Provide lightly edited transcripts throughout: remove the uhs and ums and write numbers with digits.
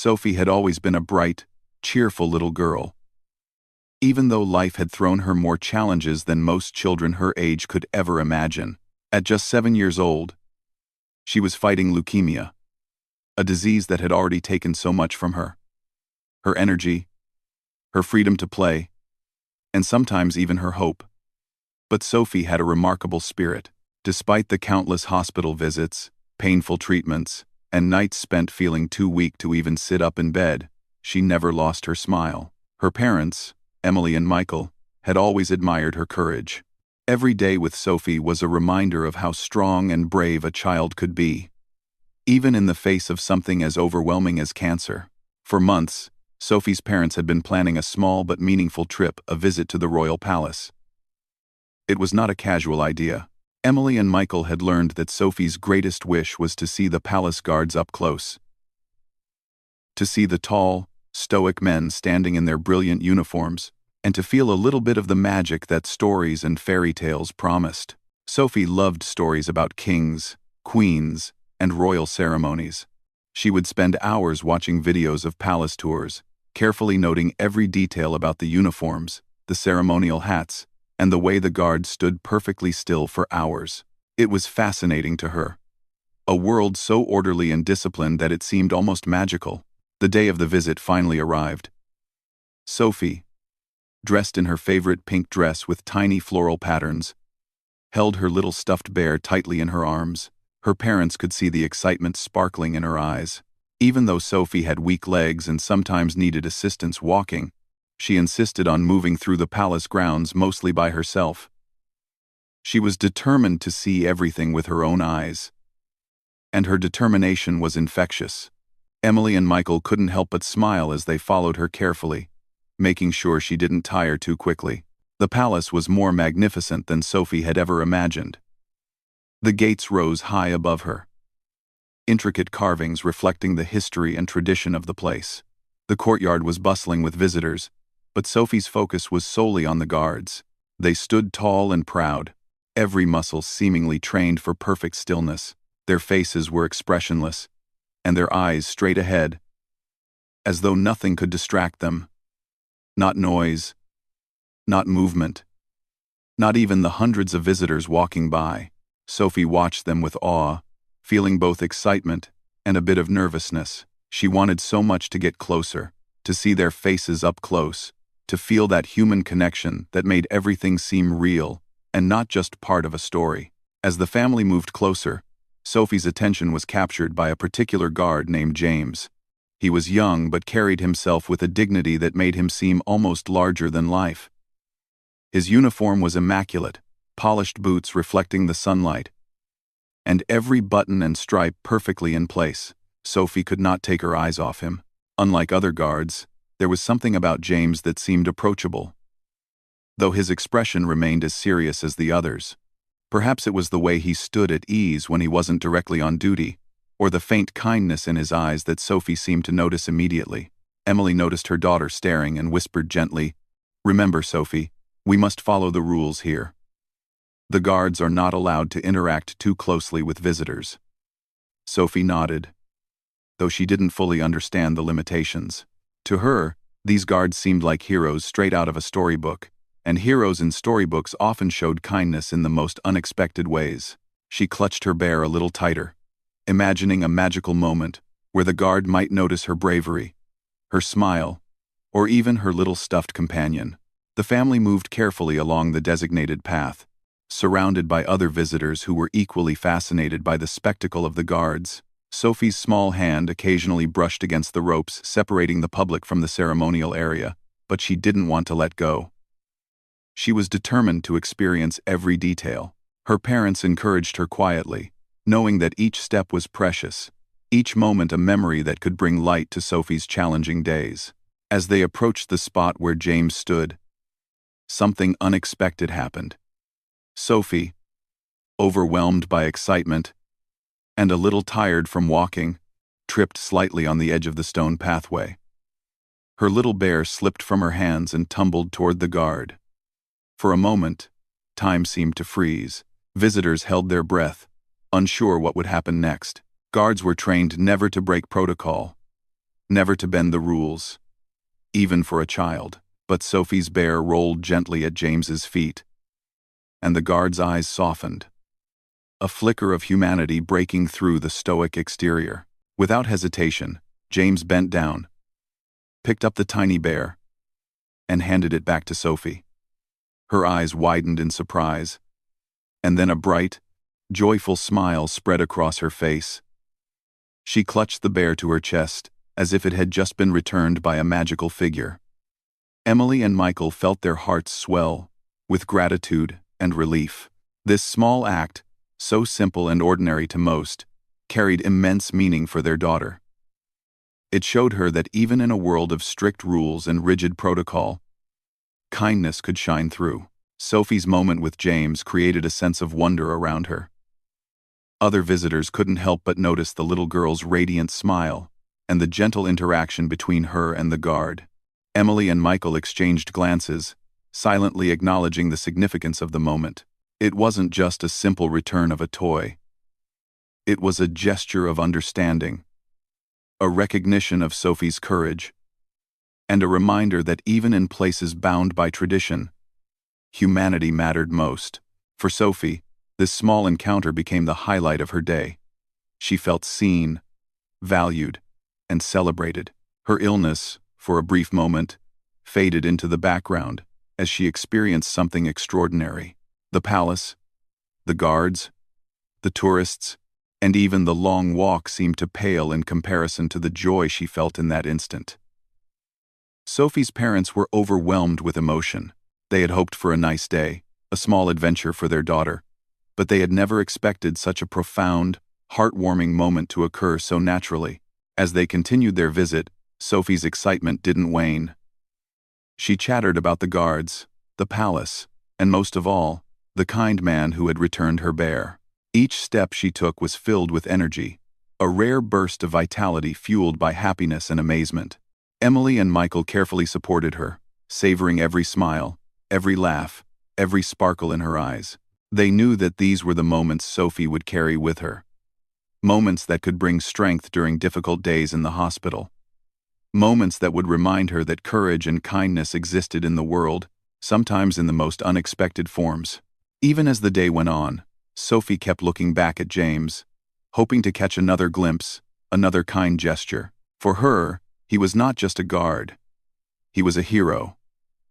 Sophie had always been a bright, cheerful little girl. Even though life had thrown her more challenges than most children her age could ever imagine. At just 7 years old, she was fighting leukemia, a disease that had already taken so much from her. Her energy, her freedom to play, and sometimes even her hope. But Sophie had a remarkable spirit. Despite the countless hospital visits, painful treatments, and nights spent feeling too weak to even sit up in bed, she never lost her smile. Her parents, Emily and Michael, had always admired her courage. Every day with Sophie was a reminder of how strong and brave a child could be, even in the face of something as overwhelming as cancer. For months, Sophie's parents had been planning a small but meaningful trip, a visit to the royal palace. It was not a casual idea. Emily and Michael had learned that Sophie's greatest wish was to see the palace guards up close. To see the tall, stoic men standing in their brilliant uniforms, and to feel a little bit of the magic that stories and fairy tales promised. Sophie loved stories about kings, queens, and royal ceremonies. She would spend hours watching videos of palace tours, carefully noting every detail about the uniforms, the ceremonial hats, and the way the guards stood perfectly still for hours. It was fascinating to her. A world so orderly and disciplined that it seemed almost magical. The day of the visit finally arrived. Sophie, dressed in her favorite pink dress with tiny floral patterns, held her little stuffed bear tightly in her arms. Her parents could see the excitement sparkling in her eyes. Even though Sophie had weak legs and sometimes needed assistance walking, she insisted on moving through the palace grounds mostly by herself. She was determined to see everything with her own eyes, and her determination was infectious. Emily and Michael couldn't help but smile as they followed her carefully, making sure she didn't tire too quickly. The palace was more magnificent than Sophie had ever imagined. The gates rose high above her, intricate carvings reflecting the history and tradition of the place. The courtyard was bustling with visitors, but Sophie's focus was solely on the guards. They stood tall and proud, every muscle seemingly trained for perfect stillness. Their faces were expressionless, and their eyes straight ahead, as though nothing could distract them. Not noise, not movement, not even the hundreds of visitors walking by. Sophie watched them with awe, feeling both excitement and a bit of nervousness. She wanted so much to get closer, to see their faces up close, to feel that human connection that made everything seem real and not just part of a story. As the family moved closer, Sophie's attention was captured by a particular guard named James. He was young but carried himself with a dignity that made him seem almost larger than life. His uniform was immaculate, polished boots reflecting the sunlight, and every button and stripe perfectly in place. Sophie could not take her eyes off him. Unlike other guards, there was something about James that seemed approachable, though his expression remained as serious as the others. Perhaps it was the way he stood at ease when he wasn't directly on duty, or the faint kindness in his eyes that Sophie seemed to notice immediately. Emily noticed her daughter staring and whispered gently, "Remember, Sophie, we must follow the rules here. The guards are not allowed to interact too closely with visitors." Sophie nodded, though she didn't fully understand the limitations. To her, these guards seemed like heroes straight out of a storybook, and heroes in storybooks often showed kindness in the most unexpected ways. She clutched her bear a little tighter, imagining a magical moment where the guard might notice her bravery, her smile, or even her little stuffed companion. The family moved carefully along the designated path, surrounded by other visitors who were equally fascinated by the spectacle of the guards. Sophie's small hand occasionally brushed against the ropes separating the public from the ceremonial area, but she didn't want to let go. She was determined to experience every detail. Her parents encouraged her quietly, knowing that each step was precious, each moment a memory that could bring light to Sophie's challenging days. As they approached the spot where James stood, something unexpected happened. Sophie, overwhelmed by excitement and a little tired from walking, tripped slightly on the edge of the stone pathway. Her little bear slipped from her hands and tumbled toward the guard. For a moment, time seemed to freeze. Visitors held their breath, unsure what would happen next. Guards were trained never to break protocol, never to bend the rules, even for a child. But Sophie's bear rolled gently at James's feet, and the guard's eyes softened, a flicker of humanity breaking through the stoic exterior. Without hesitation, James bent down, picked up the tiny bear, and handed it back to Sophie. Her eyes widened in surprise, and then a bright, joyful smile spread across her face. She clutched the bear to her chest, as if it had just been returned by a magical figure. Emily and Michael felt their hearts swell with gratitude and relief. This small act, so simple and ordinary to most, carried immense meaning for their daughter. It showed her that even in a world of strict rules and rigid protocol, kindness could shine through. Sophie's moment with James created a sense of wonder around her. Other visitors couldn't help but notice the little girl's radiant smile and the gentle interaction between her and the guard. Emily and Michael exchanged glances, silently acknowledging the significance of the moment. It wasn't just a simple return of a toy. It was a gesture of understanding, a recognition of Sophie's courage, and a reminder that even in places bound by tradition, humanity mattered most. For Sophie, this small encounter became the highlight of her day. She felt seen, valued, and celebrated. Her illness, for a brief moment, faded into the background as she experienced something extraordinary. The palace, the guards, the tourists, and even the long walk seemed to pale in comparison to the joy she felt in that instant. Sophie's parents were overwhelmed with emotion. They had hoped for a nice day, a small adventure for their daughter, but they had never expected such a profound, heartwarming moment to occur so naturally. As they continued their visit, Sophie's excitement didn't wane. She chattered about the guards, the palace, and most of all, the kind man who had returned her bear. Each step she took was filled with energy, a rare burst of vitality fueled by happiness and amazement. Emily and Michael carefully supported her, savoring every smile, every laugh, every sparkle in her eyes. They knew that these were the moments Sophie would carry with her. Moments that could bring strength during difficult days in the hospital. Moments that would remind her that courage and kindness existed in the world, sometimes in the most unexpected forms. Even as the day went on, Sophie kept looking back at James, hoping to catch another glimpse, another kind gesture. For her, he was not just a guard. He was a hero,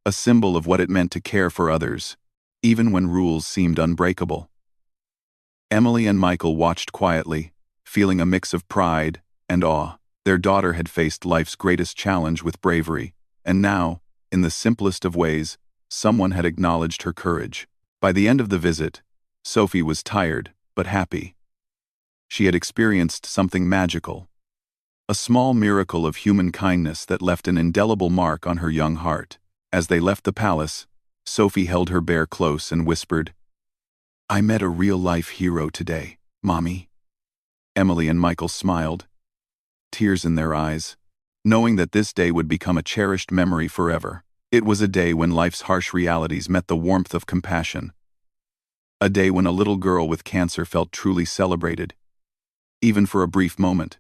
a symbol of what it meant to care for others, even when rules seemed unbreakable. Emily and Michael watched quietly, feeling a mix of pride and awe. Their daughter had faced life's greatest challenge with bravery, and now, in the simplest of ways, someone had acknowledged her courage. By the end of the visit, Sophie was tired, but happy. She had experienced something magical, a small miracle of human kindness that left an indelible mark on her young heart. As they left the palace, Sophie held her bear close and whispered, "I met a real-life hero today, Mommy." Emily and Michael smiled, tears in their eyes, knowing that this day would become a cherished memory forever. It was a day when life's harsh realities met the warmth of compassion. A day when a little girl with cancer felt truly celebrated, even for a brief moment,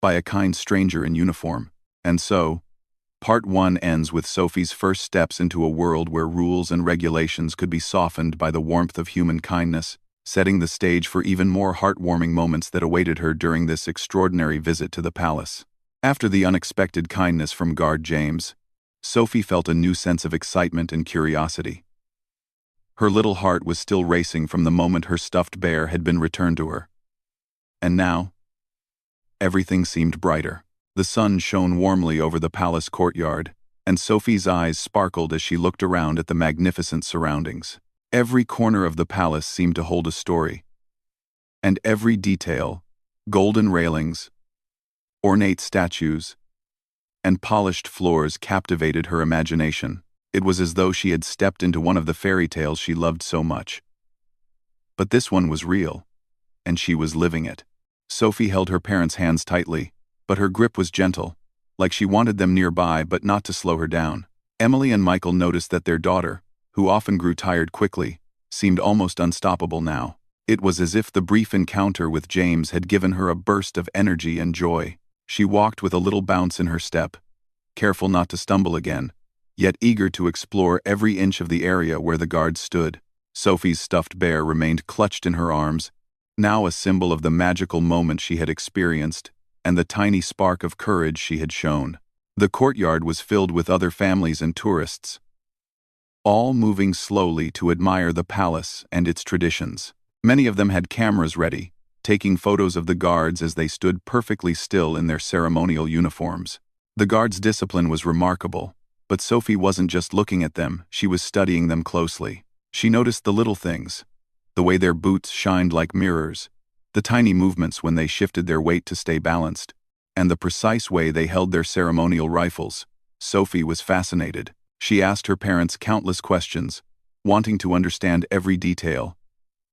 by a kind stranger in uniform. And so, Part 1 ends with Sophie's first steps into a world where rules and regulations could be softened by the warmth of human kindness, setting the stage for even more heartwarming moments that awaited her during this extraordinary visit to the palace. After the unexpected kindness from Guard James, Sophie felt a new sense of excitement and curiosity. Her little heart was still racing from the moment her stuffed bear had been returned to her. And now, everything seemed brighter. The sun shone warmly over the palace courtyard, and Sophie's eyes sparkled as she looked around at the magnificent surroundings. Every corner of the palace seemed to hold a story, and every detail, golden railings, ornate statues, and polished floors captivated her imagination. It was as though she had stepped into one of the fairy tales she loved so much. But this one was real, and she was living it. Sophie held her parents' hands tightly, but her grip was gentle, like she wanted them nearby but not to slow her down. Emily and Michael noticed that their daughter, who often grew tired quickly, seemed almost unstoppable now. It was as if the brief encounter with James had given her a burst of energy and joy. She walked with a little bounce in her step, careful not to stumble again, yet eager to explore every inch of the area where the guards stood. Sophie's stuffed bear remained clutched in her arms, now a symbol of the magical moment she had experienced and the tiny spark of courage she had shown. The courtyard was filled with other families and tourists, all moving slowly to admire the palace and its traditions. Many of them had cameras ready, taking photos of the guards as they stood perfectly still in their ceremonial uniforms. The guards' discipline was remarkable, but Sophie wasn't just looking at them, she was studying them closely. She noticed the little things, the way their boots shined like mirrors, the tiny movements when they shifted their weight to stay balanced, and the precise way they held their ceremonial rifles. Sophie was fascinated. She asked her parents countless questions, wanting to understand every detail,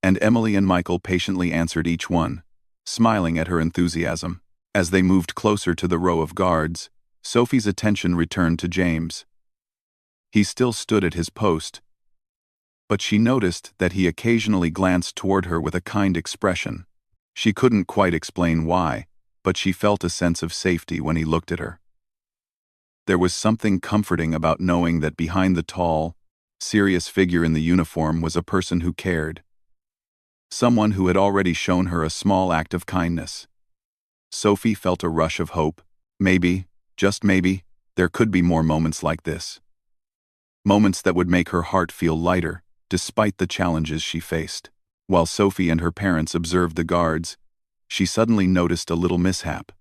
and Emily and Michael patiently answered each one, smiling at her enthusiasm. As they moved closer to the row of guards, Sophie's attention returned to James. He still stood at his post, but she noticed that he occasionally glanced toward her with a kind expression. She couldn't quite explain why, but she felt a sense of safety when he looked at her. There was something comforting about knowing that behind the tall, serious figure in the uniform was a person who cared. Someone who had already shown her a small act of kindness. Sophie felt a rush of hope. Maybe, just maybe, there could be more moments like this. Moments that would make her heart feel lighter, despite the challenges she faced. While Sophie and her parents observed the guards, she suddenly noticed a little mishap.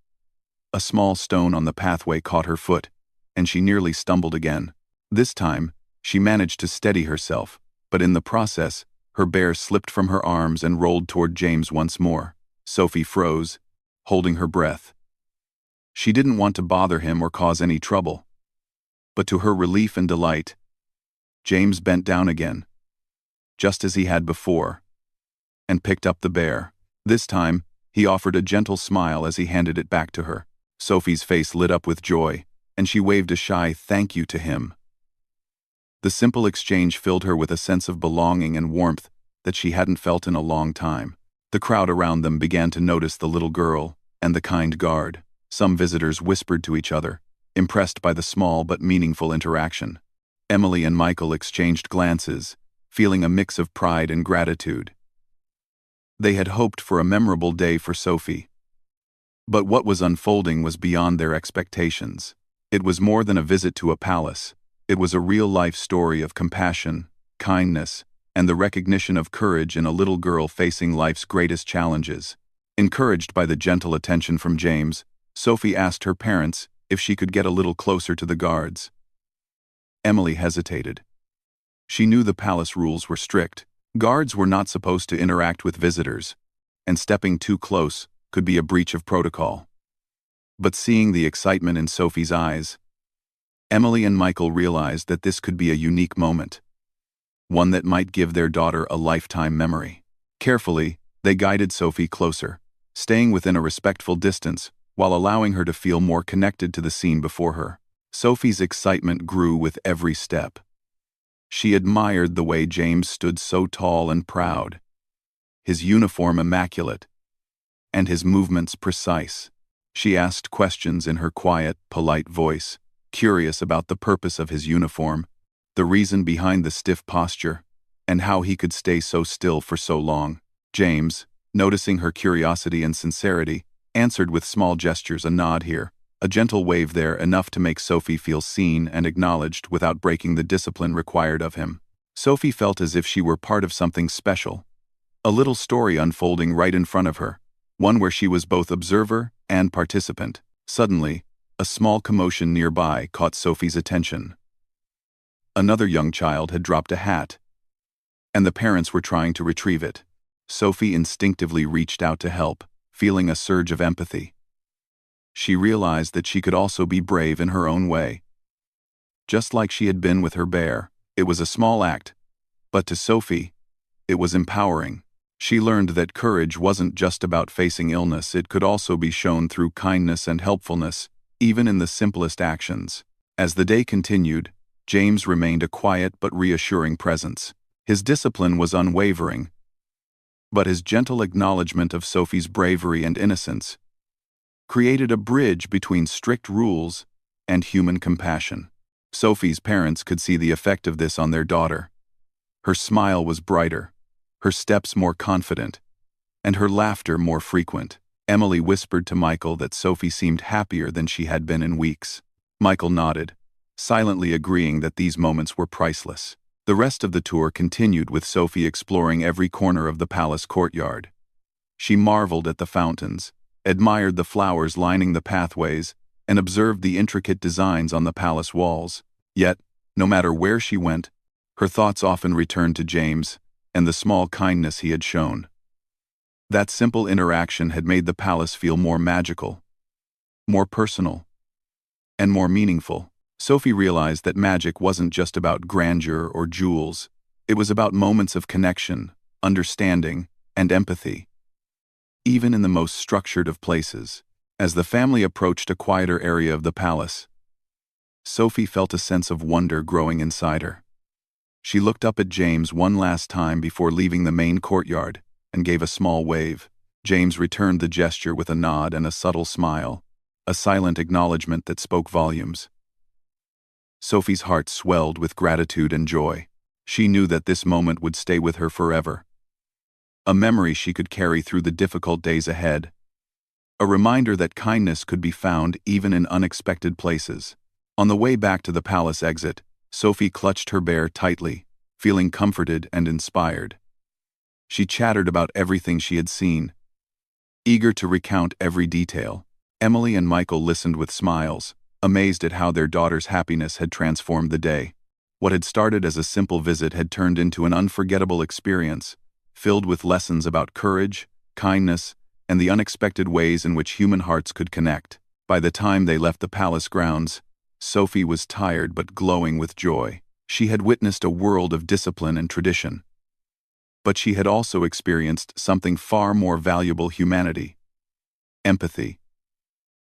A small stone on the pathway caught her foot, and she nearly stumbled again. This time, she managed to steady herself, but in the process, her bear slipped from her arms and rolled toward James once more. Sophie froze, holding her breath. She didn't want to bother him or cause any trouble. But to her relief and delight, James bent down again, just as he had before, and picked up the bear. This time, he offered a gentle smile as he handed it back to her. Sophie's face lit up with joy, and she waved a shy thank you to him. The simple exchange filled her with a sense of belonging and warmth that she hadn't felt in a long time. The crowd around them began to notice the little girl and the kind guard. Some visitors whispered to each other, impressed by the small but meaningful interaction. Emily and Michael exchanged glances, feeling a mix of pride and gratitude. They had hoped for a memorable day for Sophie. But what was unfolding was beyond their expectations. It was more than a visit to a palace. It was a real-life story of compassion, kindness, and the recognition of courage in a little girl facing life's greatest challenges. Encouraged by the gentle attention from James, Sophie asked her parents if she could get a little closer to the guards. Emily hesitated. She knew the palace rules were strict. Guards were not supposed to interact with visitors, and stepping too close could be a breach of protocol. But seeing the excitement in Sophie's eyes, Emily and Michael realized that this could be a unique moment, one that might give their daughter a lifetime memory. Carefully, they guided Sophie closer, staying within a respectful distance while allowing her to feel more connected to the scene before her. Sophie's excitement grew with every step. She admired the way James stood so tall and proud, his uniform immaculate, and his movements precise. She asked questions in her quiet, polite voice, curious about the purpose of his uniform, the reason behind the stiff posture, and how he could stay so still for so long. James, noticing her curiosity and sincerity, answered with small gestures, a nod here, a gentle wave there, enough to make Sophie feel seen and acknowledged without breaking the discipline required of him. Sophie felt as if she were part of something special, a little story unfolding right in front of her, one where she was both observer and participant. Suddenly, a small commotion nearby caught Sophie's attention. Another young child had dropped a hat, and the parents were trying to retrieve it. Sophie instinctively reached out to help, feeling a surge of empathy. She realized that she could also be brave in her own way. Just like she had been with her bear, it was a small act, but to Sophie, it was empowering. She learned that courage wasn't just about facing illness, it could also be shown through kindness and helpfulness, even in the simplest actions. As the day continued, James remained a quiet but reassuring presence. His discipline was unwavering, but his gentle acknowledgement of Sophie's bravery and innocence created a bridge between strict rules and human compassion. Sophie's parents could see the effect of this on their daughter. Her smile was brighter, her steps more confident, and her laughter more frequent. Emily whispered to Michael that Sophie seemed happier than she had been in weeks. Michael nodded, silently agreeing that these moments were priceless. The rest of the tour continued with Sophie exploring every corner of the palace courtyard. She marveled at the fountains, admired the flowers lining the pathways, and observed the intricate designs on the palace walls. Yet, no matter where she went, her thoughts often returned to James and the small kindness he had shown. That simple interaction had made the palace feel more magical, more personal, and more meaningful. Sophie realized that magic wasn't just about grandeur or jewels. It was about moments of connection, understanding, and empathy. Even in the most structured of places, as the family approached a quieter area of the palace, Sophie felt a sense of wonder growing inside her. She looked up at James one last time before leaving the main courtyard and gave a small wave. James returned the gesture with a nod and a subtle smile, a silent acknowledgement that spoke volumes. Sophie's heart swelled with gratitude and joy. She knew that this moment would stay with her forever. A memory she could carry through the difficult days ahead. A reminder that kindness could be found even in unexpected places. On the way back to the palace exit, Sophie clutched her bear tightly, feeling comforted and inspired. She chattered about everything she had seen, eager to recount every detail. Emily and Michael listened with smiles, amazed at how their daughter's happiness had transformed the day. What had started as a simple visit had turned into an unforgettable experience, filled with lessons about courage, kindness, and the unexpected ways in which human hearts could connect. By the time they left the palace grounds, Sophie was tired but glowing with joy. She had witnessed a world of discipline and tradition. But she had also experienced something far more valuable: humanity, empathy,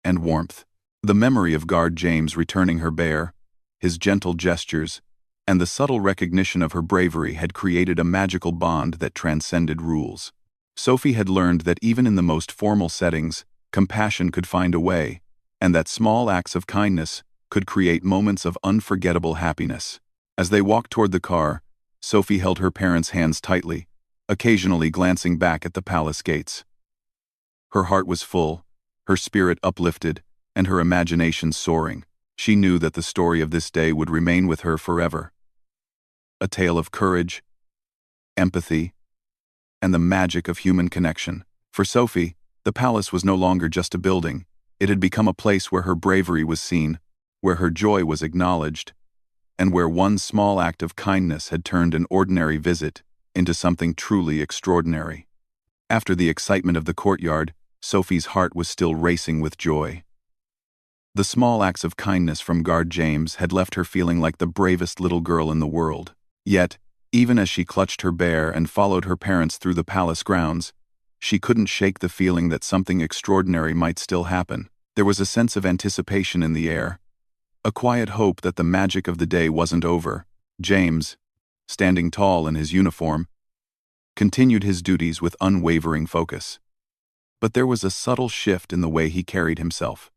and warmth. The memory of Guard James returning her bear, his gentle gestures, and the subtle recognition of her bravery had created a magical bond that transcended rules. Sophie had learned that even in the most formal settings, compassion could find a way, and that small acts of kindness could create moments of unforgettable happiness. As they walked toward the car, Sophie held her parents' hands tightly, occasionally glancing back at the palace gates. Her heart was full, her spirit uplifted, and her imagination soaring. She knew that the story of this day would remain with her forever. A tale of courage, empathy, and the magic of human connection. For Sophie, the palace was no longer just a building. It had become a place where her bravery was seen, where her joy was acknowledged, and where one small act of kindness had turned an ordinary visit into something truly extraordinary. After the excitement of the courtyard, Sophie's heart was still racing with joy. The small acts of kindness from Guard James had left her feeling like the bravest little girl in the world. Yet, even as she clutched her bear and followed her parents through the palace grounds, she couldn't shake the feeling that something extraordinary might still happen. There was a sense of anticipation in the air, a quiet hope that the magic of the day wasn't over. James, standing tall in his uniform, continued his duties with unwavering focus. But there was a subtle shift in the way he carried himself.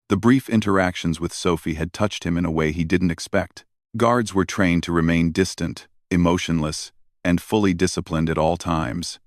The brief interactions with Sophie had touched him in a way he didn't expect. Guards were trained to remain distant, emotionless, and fully disciplined at all times.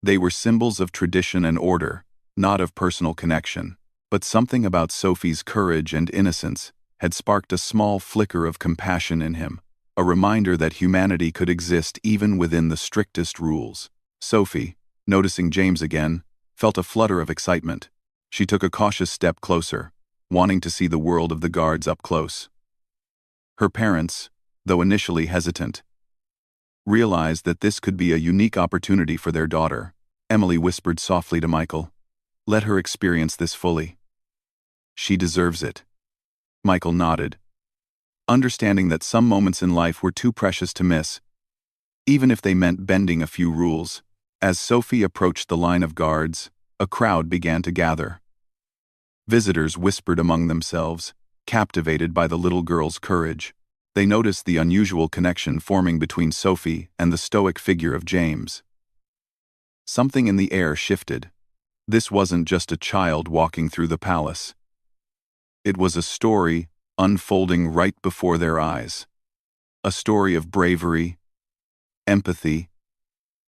They were symbols of tradition and order, not of personal connection. But something about Sophie's courage and innocence had sparked a small flicker of compassion in him, a reminder that humanity could exist even within the strictest rules. Sophie, noticing James again, felt a flutter of excitement. She took a cautious step closer, wanting to see the world of the guards up close. Her parents, though initially hesitant, realized that this could be a unique opportunity for their daughter. Emily whispered softly to Michael, "Let her experience this fully. She deserves it." Michael nodded, understanding that some moments in life were too precious to miss, even if they meant bending a few rules. As Sophie approached the line of guards, a crowd began to gather. Visitors whispered among themselves, captivated by the little girl's courage. They noticed the unusual connection forming between Sophie and the stoic figure of James. Something in the air shifted. This wasn't just a child walking through the palace. It was a story unfolding right before their eyes. A story of bravery, empathy,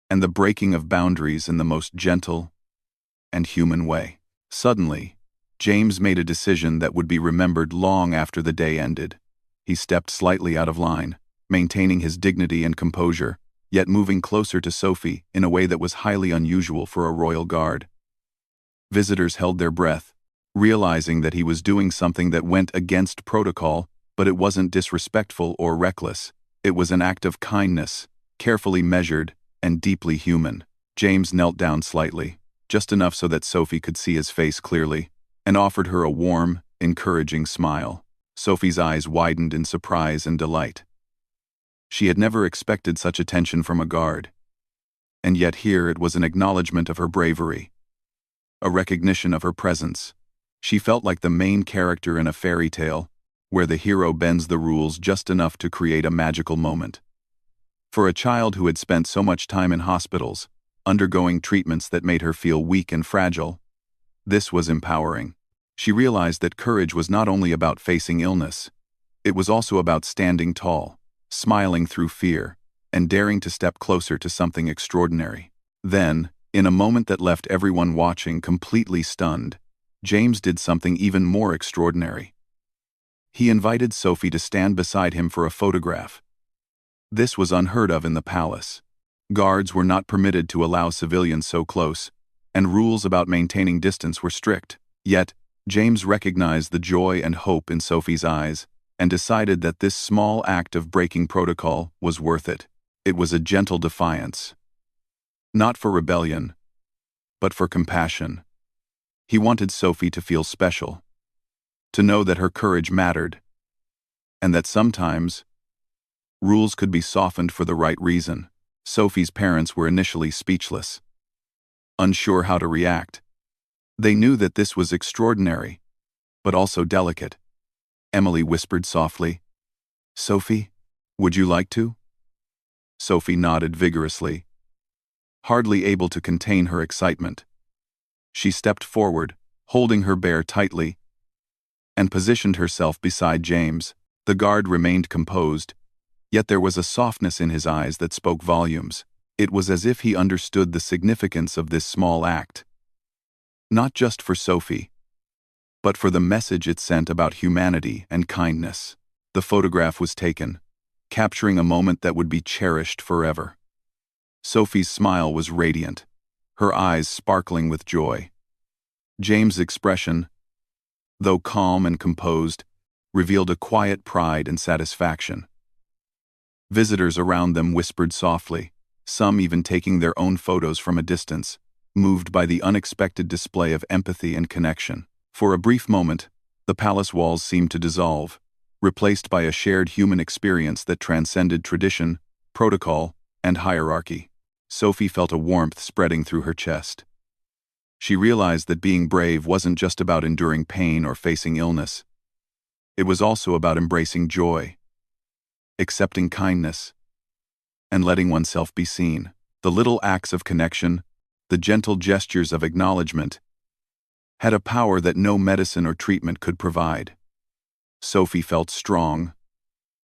and the breaking of boundaries in the most gentle and human way. Suddenly, James made a decision that would be remembered long after the day ended. He stepped slightly out of line, maintaining his dignity and composure, yet moving closer to Sophie in a way that was highly unusual for a royal guard. Visitors held their breath, realizing that he was doing something that went against protocol, but it wasn't disrespectful or reckless. It was an act of kindness, carefully measured and deeply human. James knelt down slightly, just enough so that Sophie could see his face clearly, and offered her a warm, encouraging smile. Sophie's eyes widened in surprise and delight. She had never expected such attention from a guard, and yet here it was an acknowledgement of her bravery, a recognition of her presence. She felt like the main character in a fairy tale, where the hero bends the rules just enough to create a magical moment. For a child who had spent so much time in hospitals, undergoing treatments that made her feel weak and fragile, this was empowering. She realized that courage was not only about facing illness, it was also about standing tall, smiling through fear, and daring to step closer to something extraordinary. Then, in a moment that left everyone watching completely stunned, James did something even more extraordinary. He invited Sophie to stand beside him for a photograph. This was unheard of in the palace. Guards were not permitted to allow civilians so close, and rules about maintaining distance were strict. Yet, James recognized the joy and hope in Sophie's eyes, and decided that this small act of breaking protocol was worth it. It was a gentle defiance. Not for rebellion, but for compassion. He wanted Sophie to feel special, to know that her courage mattered, and that sometimes, rules could be softened for the right reason. Sophie's parents were initially speechless, unsure how to react. They knew that this was extraordinary, but also delicate. Emily whispered softly, "Sophie, would you like to?" Sophie nodded vigorously, hardly able to contain her excitement. She stepped forward, holding her bear tightly, and positioned herself beside James. The guard remained composed, yet there was a softness in his eyes that spoke volumes. It was as if he understood the significance of this small act. Not just for Sophie, but for the message it sent about humanity and kindness. The photograph was taken, capturing a moment that would be cherished forever. Sophie's smile was radiant, her eyes sparkling with joy. James' expression, though calm and composed, revealed a quiet pride and satisfaction. Visitors around them whispered softly, some even taking their own photos from a distance, moved by the unexpected display of empathy and connection. For a brief moment, the palace walls seemed to dissolve, replaced by a shared human experience that transcended tradition, protocol, and hierarchy. Sophie felt a warmth spreading through her chest. She realized that being brave wasn't just about enduring pain or facing illness. It was also about embracing joy, accepting kindness, and letting oneself be seen. The little acts of connection, the gentle gestures of acknowledgement, had a power that no medicine or treatment could provide. Sophie felt strong,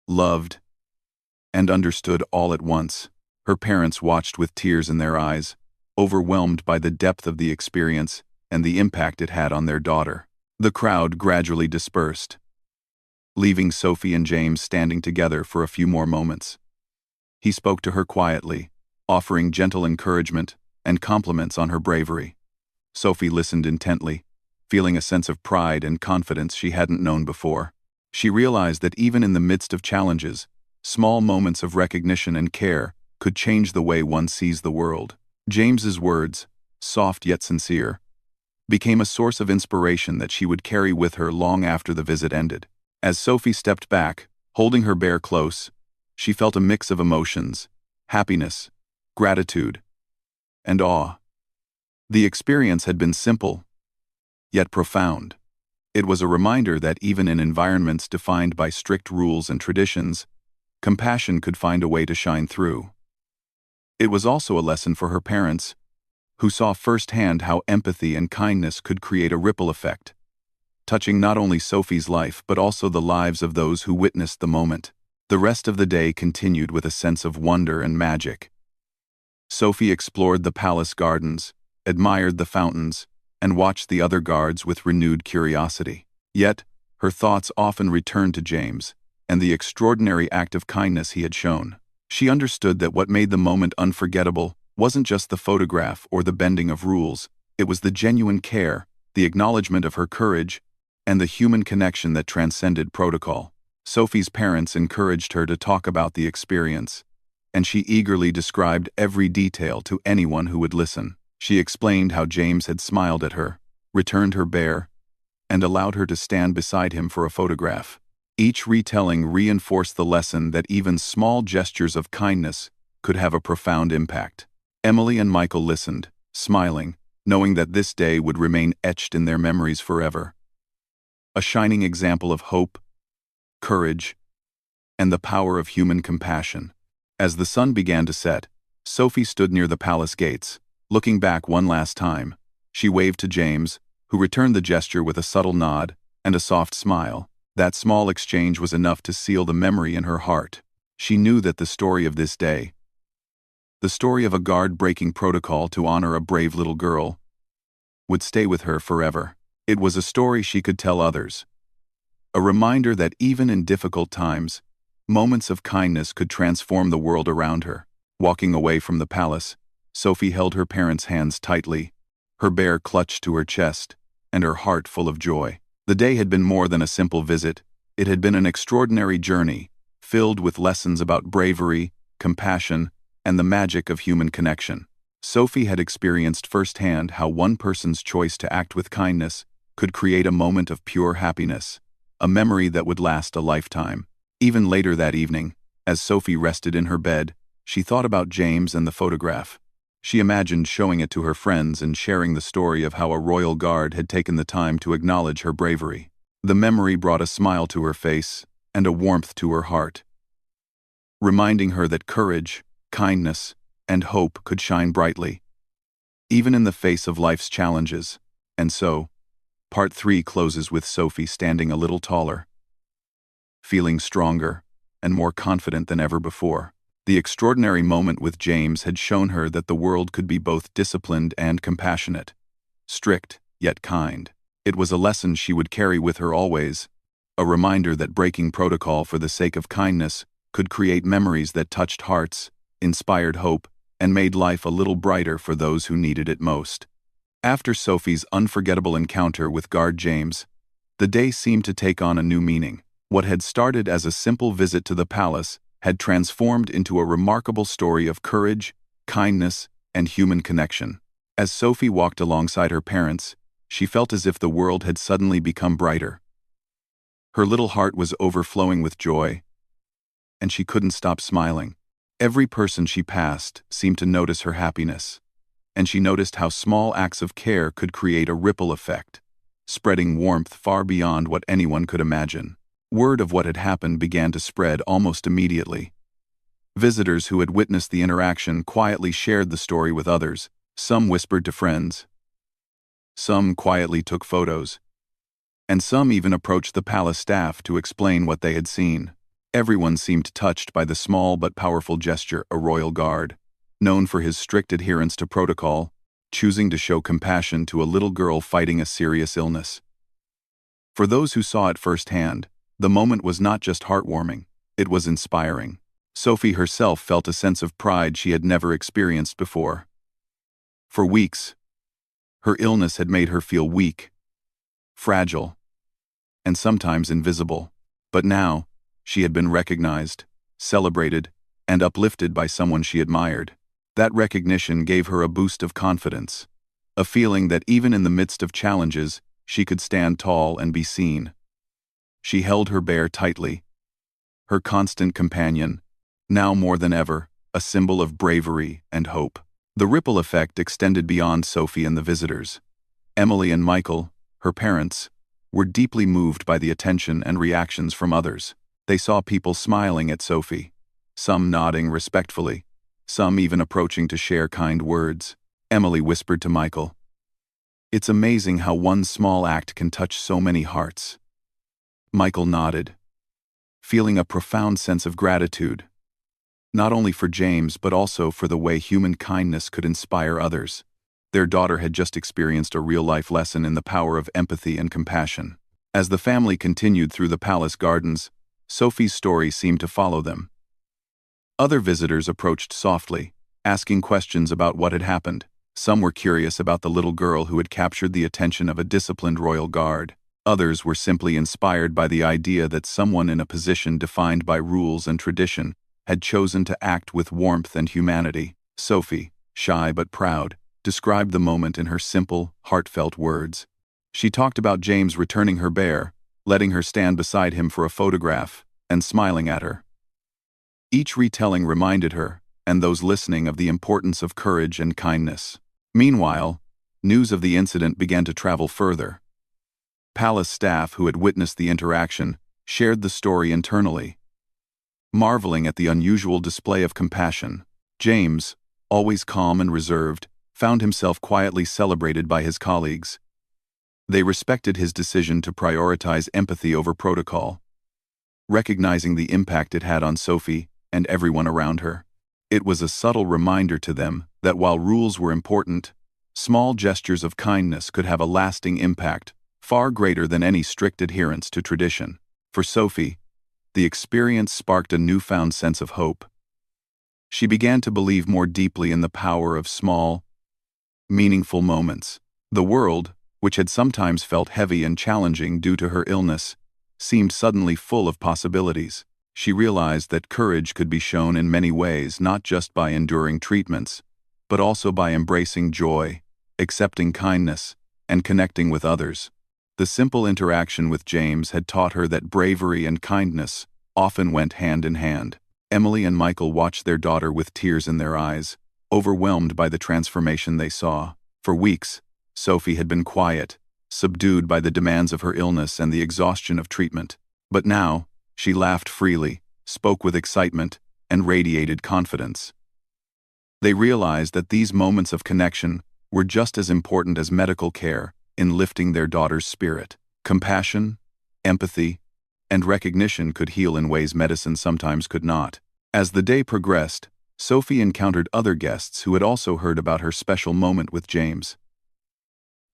loved, and understood all at once. Her parents watched with tears in their eyes, overwhelmed by the depth of the experience and the impact it had on their daughter. The crowd gradually dispersed, leaving Sophie and James standing together for a few more moments. He spoke to her quietly, offering gentle encouragement and compliments on her bravery. Sophie listened intently, feeling a sense of pride and confidence she hadn't known before. She realized that even in the midst of challenges, small moments of recognition and care could change the way one sees the world. James's words, soft yet sincere, became a source of inspiration that she would carry with her long after the visit ended. As Sophie stepped back, holding her bear close, she felt a mix of emotions: happiness, gratitude, and awe. The experience had been simple, yet profound. It was a reminder that even in environments defined by strict rules and traditions, compassion could find a way to shine through. It was also a lesson for her parents, who saw firsthand how empathy and kindness could create a ripple effect, touching not only Sophie's life but also the lives of those who witnessed the moment. The rest of the day continued with a sense of wonder and magic. Sophie explored the palace gardens, admired the fountains, and watched the other guards with renewed curiosity. Yet, her thoughts often returned to James and the extraordinary act of kindness he had shown. She understood that what made the moment unforgettable wasn't just the photograph or the bending of rules, it was the genuine care, the acknowledgement of her courage, and the human connection that transcended protocol. Sophie's parents encouraged her to talk about the experience, and she eagerly described every detail to anyone who would listen. She explained how James had smiled at her, returned her bear, and allowed her to stand beside him for a photograph. Each retelling reinforced the lesson that even small gestures of kindness could have a profound impact. Emily and Michael listened, smiling, knowing that this day would remain etched in their memories forever. A shining example of hope, courage, and the power of human compassion. As the sun began to set, Sophie stood near the palace gates. Looking back one last time, she waved to James, who returned the gesture with a subtle nod and a soft smile. That small exchange was enough to seal the memory in her heart. She knew that the story of this day, the story of a guard breaking protocol to honor a brave little girl, would stay with her forever. It was a story she could tell others. A reminder that even in difficult times, moments of kindness could transform the world around her. Walking away from the palace, Sophie held her parents' hands tightly, her bear clutched to her chest, and her heart full of joy. The day had been more than a simple visit. It had been an extraordinary journey, filled with lessons about bravery, compassion, and the magic of human connection. Sophie had experienced firsthand how one person's choice to act with kindness could create a moment of pure happiness, a memory that would last a lifetime. Even later that evening, as Sophie rested in her bed, she thought about James and the photograph. She imagined showing it to her friends and sharing the story of how a royal guard had taken the time to acknowledge her bravery. The memory brought a smile to her face and a warmth to her heart, reminding her that courage, kindness, and hope could shine brightly, even in the face of life's challenges. And so, Part 3 closes with Sophie standing a little taller, feeling stronger and more confident than ever before. The extraordinary moment with James had shown her that the world could be both disciplined and compassionate, strict yet kind. It was a lesson she would carry with her always, a reminder that breaking protocol for the sake of kindness could create memories that touched hearts, inspired hope, and made life a little brighter for those who needed it most. After Sophie's unforgettable encounter with Guard James, the day seemed to take on a new meaning. What had started as a simple visit to the palace had transformed into a remarkable story of courage, kindness, and human connection. As Sophie walked alongside her parents, she felt as if the world had suddenly become brighter. Her little heart was overflowing with joy, and she couldn't stop smiling. Every person she passed seemed to notice her happiness, and she noticed how small acts of care could create a ripple effect, spreading warmth far beyond what anyone could imagine. Word of what had happened began to spread almost immediately. Visitors who had witnessed the interaction quietly shared the story with others. Some whispered to friends, some quietly took photos, and some even approached the palace staff to explain what they had seen. Everyone seemed touched by the small but powerful gesture a royal guard, known for his strict adherence to protocol, choosing to show compassion to a little girl fighting a serious illness. For those who saw it firsthand, the moment was not just heartwarming, it was inspiring. Sophie herself felt a sense of pride she had never experienced before. For weeks, her illness had made her feel weak, fragile, and sometimes invisible. But now, she had been recognized, celebrated, and uplifted by someone she admired. That recognition gave her a boost of confidence, a feeling that even in the midst of challenges, she could stand tall and be seen. She held her bear tightly, her constant companion, now more than ever, a symbol of bravery and hope. The ripple effect extended beyond Sophie and the visitors. Emily and Michael, her parents, were deeply moved by the attention and reactions from others. They saw people smiling at Sophie, some nodding respectfully, some even approaching to share kind words. Emily whispered to Michael. "It's amazing how one small act can touch so many hearts." Michael nodded, feeling a profound sense of gratitude, not only for James but also for the way human kindness could inspire others. Their daughter had just experienced a real-life lesson in the power of empathy and compassion. As the family continued through the palace gardens, Sophie's story seemed to follow them. Other visitors approached softly, asking questions about what had happened. Some were curious about the little girl who had captured the attention of a disciplined royal guard. Others were simply inspired by the idea that someone in a position defined by rules and tradition had chosen to act with warmth and humanity. Sophie, shy but proud, described the moment in her simple, heartfelt words. She talked about James returning her bear, letting her stand beside him for a photograph, and smiling at her. Each retelling reminded her, and those listening, of the importance of courage and kindness. Meanwhile, news of the incident began to travel further. Palace staff who had witnessed the interaction shared the story internally, marveling at the unusual display of compassion. James, always calm and reserved, found himself quietly celebrated by his colleagues. They respected his decision to prioritize empathy over protocol, recognizing the impact it had on Sophie and everyone around her. It was a subtle reminder to them that while rules were important, small gestures of kindness could have a lasting impact, far greater than any strict adherence to tradition. For Sophie, the experience sparked a newfound sense of hope. She began to believe more deeply in the power of small, meaningful moments. The world, which had sometimes felt heavy and challenging due to her illness, seemed suddenly full of possibilities. She realized that courage could be shown in many ways, not just by enduring treatments, but also by embracing joy, accepting kindness, and connecting with others. The simple interaction with James had taught her that bravery and kindness often went hand in hand. Emily and Michael watched their daughter with tears in their eyes, overwhelmed by the transformation they saw. For weeks, Sophie had been quiet, subdued by the demands of her illness and the exhaustion of treatment. But now, she laughed freely, spoke with excitement, and radiated confidence. They realized that these moments of connection were just as important as medical care in lifting their daughter's spirit. Compassion, empathy, and recognition could heal in ways medicine sometimes could not. As the day progressed, Sophie encountered other guests who had also heard about her special moment with James.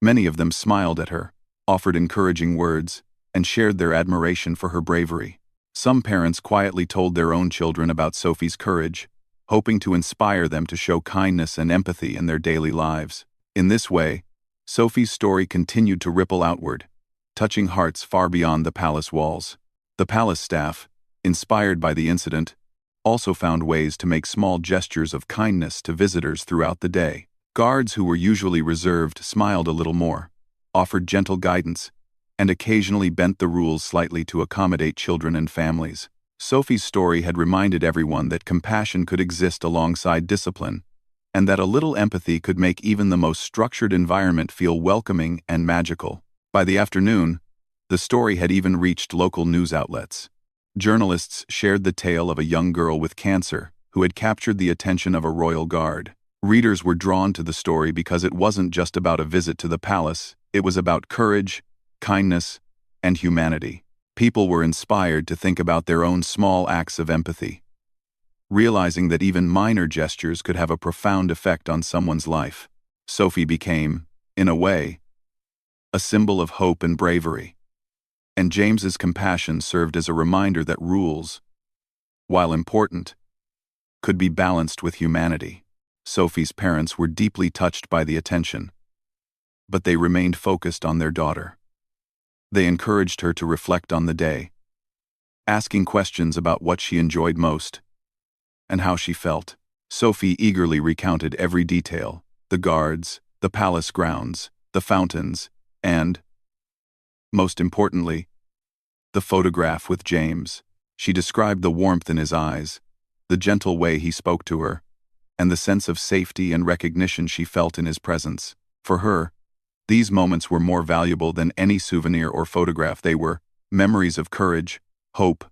Many of them smiled at her, offered encouraging words, and shared their admiration for her bravery. Some parents quietly told their own children about Sophie's courage, hoping to inspire them to show kindness and empathy in their daily lives. In this way, Sophie's story continued to ripple outward, touching hearts far beyond the palace walls. The palace staff, inspired by the incident, also found ways to make small gestures of kindness to visitors throughout the day. Guards who were usually reserved smiled a little more, offered gentle guidance, and occasionally bent the rules slightly to accommodate children and families. Sophie's story had reminded everyone that compassion could exist alongside discipline, and that a little empathy could make even the most structured environment feel welcoming and magical. By the afternoon, the story had even reached local news outlets. Journalists shared the tale of a young girl with cancer who had captured the attention of a royal guard. Readers were drawn to the story because it wasn't just about a visit to the palace, it was about courage, kindness, and humanity. People were inspired to think about their own small acts of empathy, realizing that even minor gestures could have a profound effect on someone's life. Sophie became, in a way, a symbol of hope and bravery. And James's compassion served as a reminder that rules, while important, could be balanced with humanity. Sophie's parents were deeply touched by the attention, but they remained focused on their daughter. They encouraged her to reflect on the day, asking questions about what she enjoyed most and how she felt. Sophie eagerly recounted every detail: the guards, the palace grounds, the fountains, and, most importantly, the photograph with James. She described the warmth in his eyes, the gentle way he spoke to her, and the sense of safety and recognition she felt in his presence. For her, these moments were more valuable than any souvenir or photograph. They were memories of courage, hope,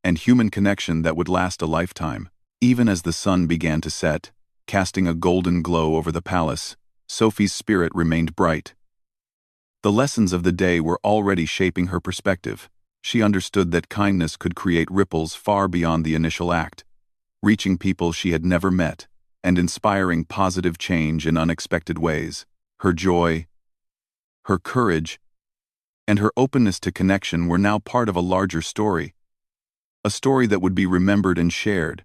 and human connection that would last a lifetime. Even as the sun began to set, casting a golden glow over the palace, Sophie's spirit remained bright. The lessons of the day were already shaping her perspective. She understood that kindness could create ripples far beyond the initial act, reaching people she had never met, and inspiring positive change in unexpected ways. Her joy, her courage, and her openness to connection were now part of a larger story, a story that would be remembered and shared,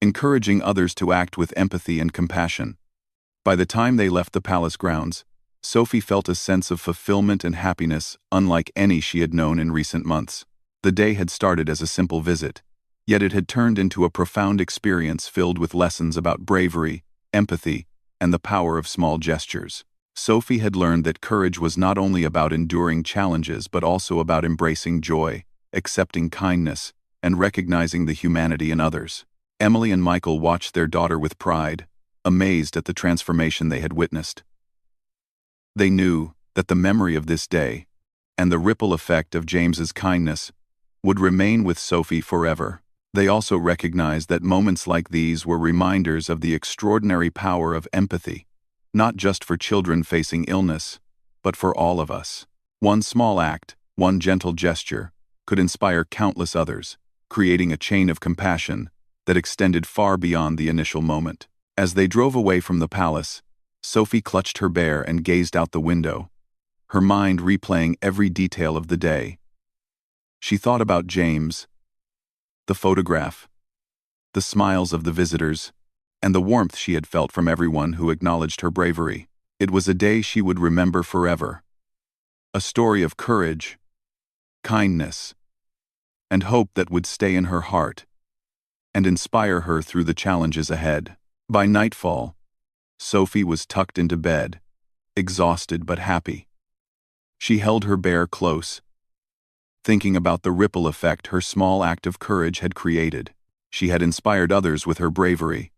encouraging others to act with empathy and compassion. By the time they left the palace grounds, Sophie felt a sense of fulfillment and happiness unlike any she had known in recent months. The day had started as a simple visit, yet it had turned into a profound experience filled with lessons about bravery, empathy, and the power of small gestures. Sophie had learned that courage was not only about enduring challenges but also about embracing joy, accepting kindness, and recognizing the humanity in others. Emily and Michael watched their daughter with pride, amazed at the transformation they had witnessed. They knew that the memory of this day, and the ripple effect of James's kindness, would remain with Sophie forever. They also recognized that moments like these were reminders of the extraordinary power of empathy, not just for children facing illness, but for all of us. One small act, one gentle gesture, could inspire countless others, creating a chain of compassion that extended far beyond the initial moment. As they drove away from the palace, Sophie clutched her bear and gazed out the window, her mind replaying every detail of the day. She thought about James, the photograph, the smiles of the visitors, and the warmth she had felt from everyone who acknowledged her bravery. It was a day she would remember forever. A story of courage, kindness, and hope that would stay in her heart and inspire her through the challenges ahead. By nightfall, Sophie was tucked into bed, exhausted but happy. She held her bear close, thinking about the ripple effect her small act of courage had created. She had inspired others with her bravery,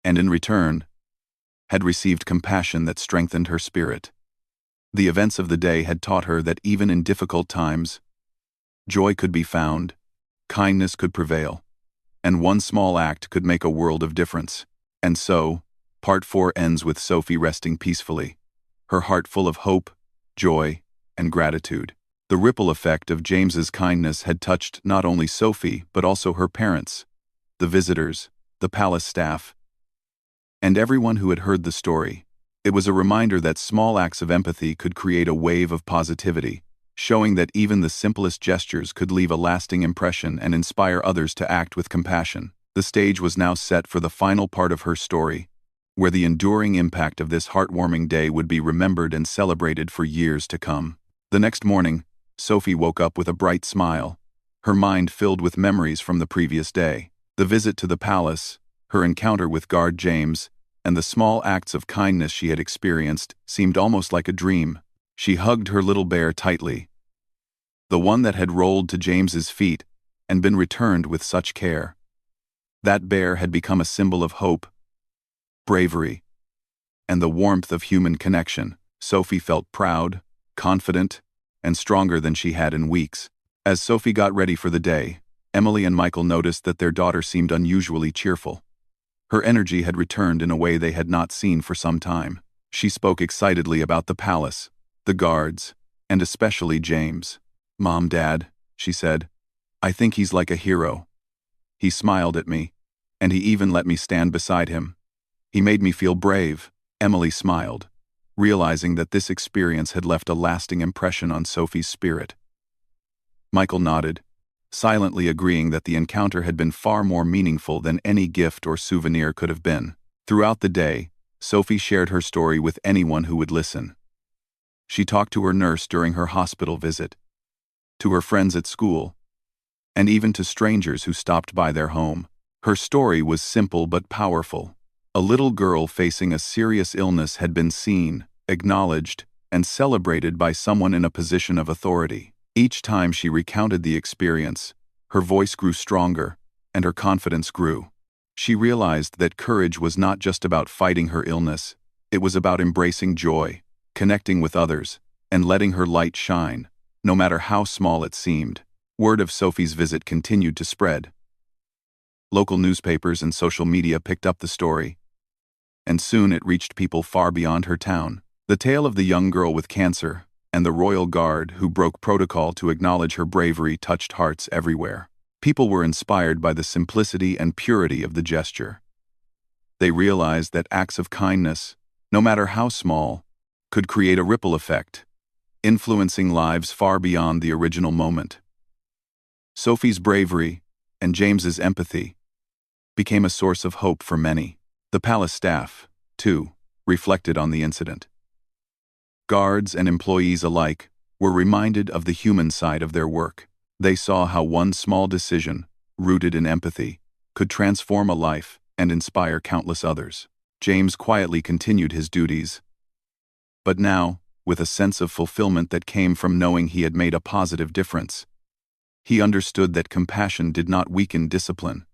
and in return, had received compassion that strengthened her spirit. The events of the day had taught her that even in difficult times, joy could be found, kindness could prevail, and one small act could make a world of difference. And so, Part 4 ends with Sophie resting peacefully, her heart full of hope, joy, and gratitude. The ripple effect of James's kindness had touched not only Sophie but also her parents, the visitors, the palace staff, and everyone who had heard the story. It was a reminder that small acts of empathy could create a wave of positivity, showing that even the simplest gestures could leave a lasting impression and inspire others to act with compassion. The stage was now set for the final part of her story, where the enduring impact of this heartwarming day would be remembered and celebrated for years to come. The next morning, Sophie woke up with a bright smile, her mind filled with memories from the previous day. The visit to the palace, her encounter with guard James, and the small acts of kindness she had experienced seemed almost like a dream. She hugged her little bear tightly, the one that had rolled to James's feet and been returned with such care. That bear had become a symbol of hope, bravery, and the warmth of human connection. Sophie felt proud, confident, and stronger than she had in weeks. As Sophie got ready for the day, Emily and Michael noticed that their daughter seemed unusually cheerful. Her energy had returned in a way they had not seen for some time. She spoke excitedly about the palace, the guards, and especially James. "Mom, Dad," she said, "I think he's like a hero. He smiled at me, and he even let me stand beside him. He made me feel brave." Emily smiled, realizing that this experience had left a lasting impression on Sophie's spirit. Michael nodded, silently agreeing that the encounter had been far more meaningful than any gift or souvenir could have been. Throughout the day, Sophie shared her story with anyone who would listen. She talked to her nurse during her hospital visit, to her friends at school, and even to strangers who stopped by their home. Her story was simple but powerful. A little girl facing a serious illness had been seen, acknowledged, and celebrated by someone in a position of authority. Each time she recounted the experience, her voice grew stronger, and her confidence grew. She realized that courage was not just about fighting her illness, it was about embracing joy, connecting with others, and letting her light shine, no matter how small it seemed. Word of Sophie's visit continued to spread. Local newspapers and social media picked up the story, and soon it reached people far beyond her town. The tale of the young girl with cancer and the royal guard who broke protocol to acknowledge her bravery touched hearts everywhere. People were inspired by the simplicity and purity of the gesture. They realized that acts of kindness, no matter how small, could create a ripple effect, influencing lives far beyond the original moment. Sophie's bravery and James's empathy became a source of hope for many. The palace staff, too, reflected on the incident. Guards and employees alike were reminded of the human side of their work. They saw how one small decision, rooted in empathy, could transform a life and inspire countless others. James quietly continued his duties, but now, with a sense of fulfillment that came from knowing he had made a positive difference. He understood that compassion did not weaken discipline.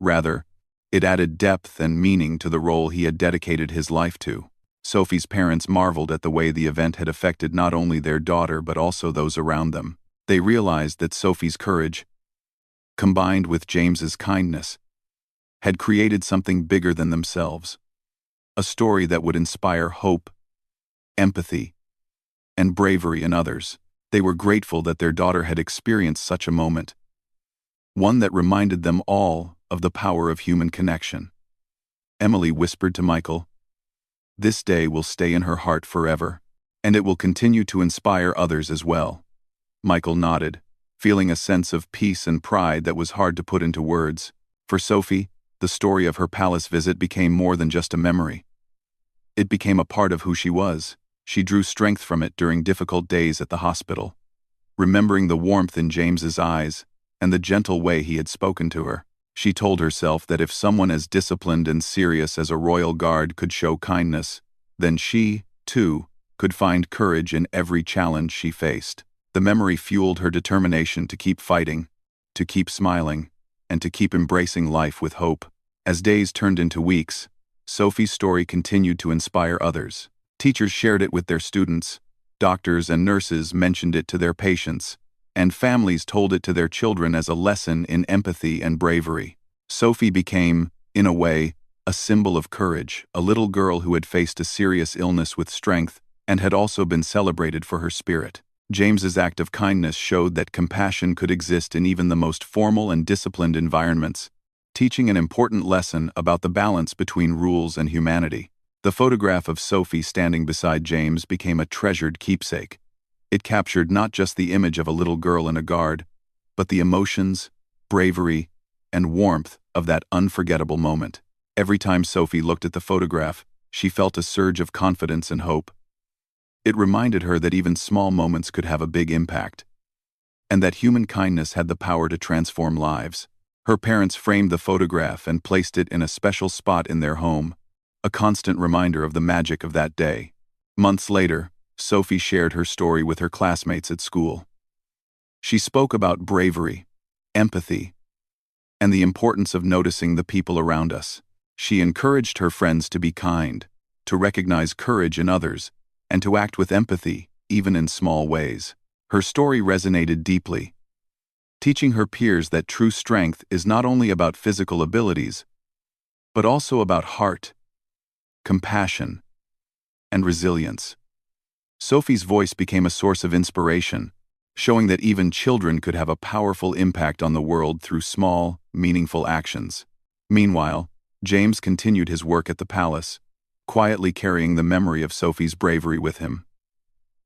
Rather, it added depth and meaning to the role he had dedicated his life to. Sophie's parents marveled at the way the event had affected not only their daughter but also those around them. They realized that Sophie's courage, combined with James's kindness, had created something bigger than themselves. A story that would inspire hope, empathy, and bravery in others. They were grateful that their daughter had experienced such a moment, one that reminded them all of the power of human connection. Emily whispered to Michael, "This day will stay in her heart forever, and it will continue to inspire others as well." Michael nodded, feeling a sense of peace and pride that was hard to put into words. For Sophie, the story of her palace visit became more than just a memory. It became a part of who she was. She drew strength from it during difficult days at the hospital, remembering the warmth in James's eyes and the gentle way he had spoken to her. She told herself that if someone as disciplined and serious as a royal guard could show kindness, then she, too, could find courage in every challenge she faced. The memory fueled her determination to keep fighting, to keep smiling, and to keep embracing life with hope. As days turned into weeks, Sophie's story continued to inspire others. Teachers shared it with their students, doctors and nurses mentioned it to their patients, and families told it to their children as a lesson in empathy and bravery. Sophie became, in a way, a symbol of courage, a little girl who had faced a serious illness with strength and had also been celebrated for her spirit. James's act of kindness showed that compassion could exist in even the most formal and disciplined environments, teaching an important lesson about the balance between rules and humanity. The photograph of Sophie standing beside James became a treasured keepsake. It captured not just the image of a little girl in a guard, but the emotions, bravery, and warmth of that unforgettable moment. Every time Sophie looked at the photograph, she felt a surge of confidence and hope. It reminded her that even small moments could have a big impact, and that human kindness had the power to transform lives. Her parents framed the photograph and placed it in a special spot in their home, a constant reminder of the magic of that day. Months later, Sophie shared her story with her classmates at school. She spoke about bravery, empathy, and the importance of noticing the people around us. She encouraged her friends to be kind, to recognize courage in others, and to act with empathy, even in small ways. Her story resonated deeply, teaching her peers that true strength is not only about physical abilities, but also about heart, compassion, and resilience. Sophie's voice became a source of inspiration, showing that even children could have a powerful impact on the world through small, meaningful actions. Meanwhile, James continued his work at the palace, quietly carrying the memory of Sophie's bravery with him.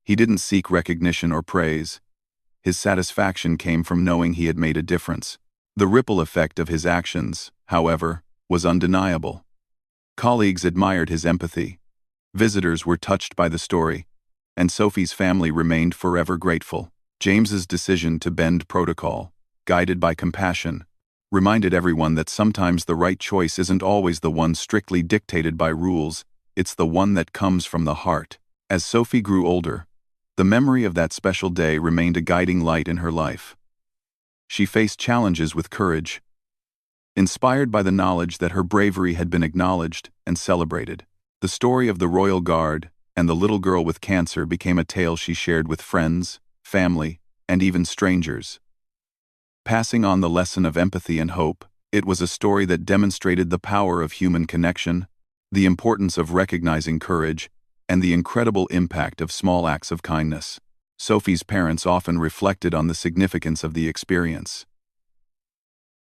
He didn't seek recognition or praise. His satisfaction came from knowing he had made a difference. The ripple effect of his actions, however, was undeniable. Colleagues admired his empathy, visitors were touched by the story, and Sophie's family remained forever grateful. James's decision to bend protocol, guided by compassion, reminded everyone that sometimes the right choice isn't always the one strictly dictated by rules, it's the one that comes from the heart. As Sophie grew older, the memory of that special day remained a guiding light in her life. She faced challenges with courage, inspired by the knowledge that her bravery had been acknowledged and celebrated. The story of the royal guard and the little girl with cancer became a tale she shared with friends, family, and even strangers. Passing on the lesson of empathy and hope, it was a story that demonstrated the power of human connection, the importance of recognizing courage, and the incredible impact of small acts of kindness. Sophie's parents often reflected on the significance of the experience.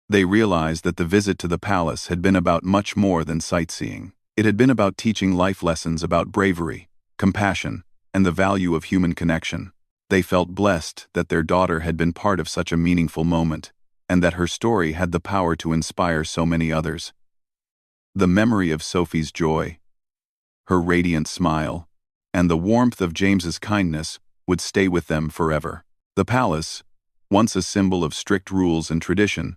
They realized that the visit to the palace had been about much more than sightseeing. It had been about teaching life lessons about bravery, compassion, and the value of human connection. They felt blessed that their daughter had been part of such a meaningful moment, and that her story had the power to inspire so many others. The memory of Sophie's joy, her radiant smile, and the warmth of James's kindness would stay with them forever. The palace, once a symbol of strict rules and tradition,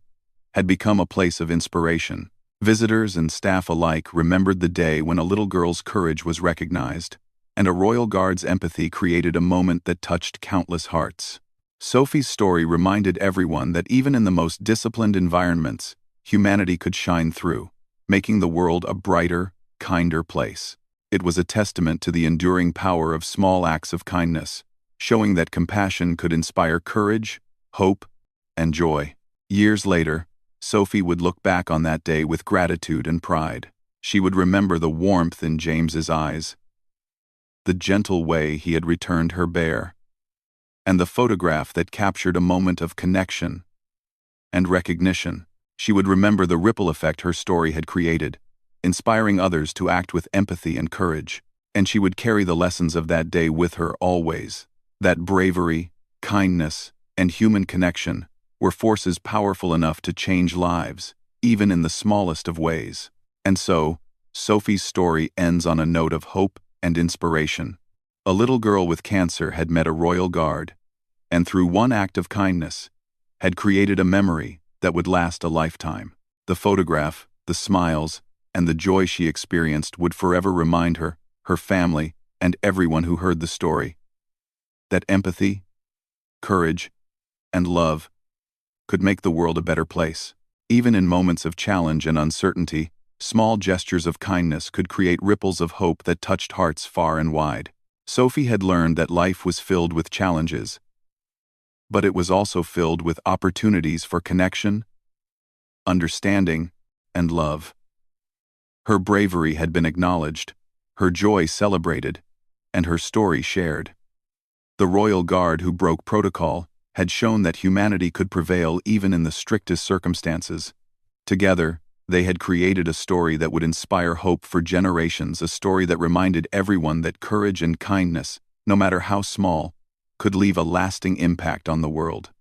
had become a place of inspiration. Visitors and staff alike remembered the day when a little girl's courage was recognized, and a royal guard's empathy created a moment that touched countless hearts. Sophie's story reminded everyone that even in the most disciplined environments, humanity could shine through, making the world a brighter, kinder place. It was a testament to the enduring power of small acts of kindness, showing that compassion could inspire courage, hope, and joy. Years later, Sophie would look back on that day with gratitude and pride. She would remember the warmth in James's eyes, the gentle way he had returned her bear, and the photograph that captured a moment of connection and recognition. She would remember the ripple effect her story had created, inspiring others to act with empathy and courage. And she would carry the lessons of that day with her always. That bravery, kindness, and human connection were forces powerful enough to change lives, even in the smallest of ways. And so, Sophie's story ends on a note of hope and inspiration. A little girl with cancer had met a royal guard, and through one act of kindness, had created a memory that would last a lifetime. The photograph, the smiles, and the joy she experienced would forever remind her, her family, and everyone who heard the story that empathy, courage, and love could make the world a better place. Even in moments of challenge and uncertainty, small gestures of kindness could create ripples of hope that touched hearts far and wide. Sophie had learned that life was filled with challenges, but it was also filled with opportunities for connection, understanding, and love. Her bravery had been acknowledged, her joy celebrated, and her story shared. The royal guard who broke protocol had shown that humanity could prevail even in the strictest circumstances. Together, they had created a story that would inspire hope for generations, a story that reminded everyone that courage and kindness, no matter how small, could leave a lasting impact on the world.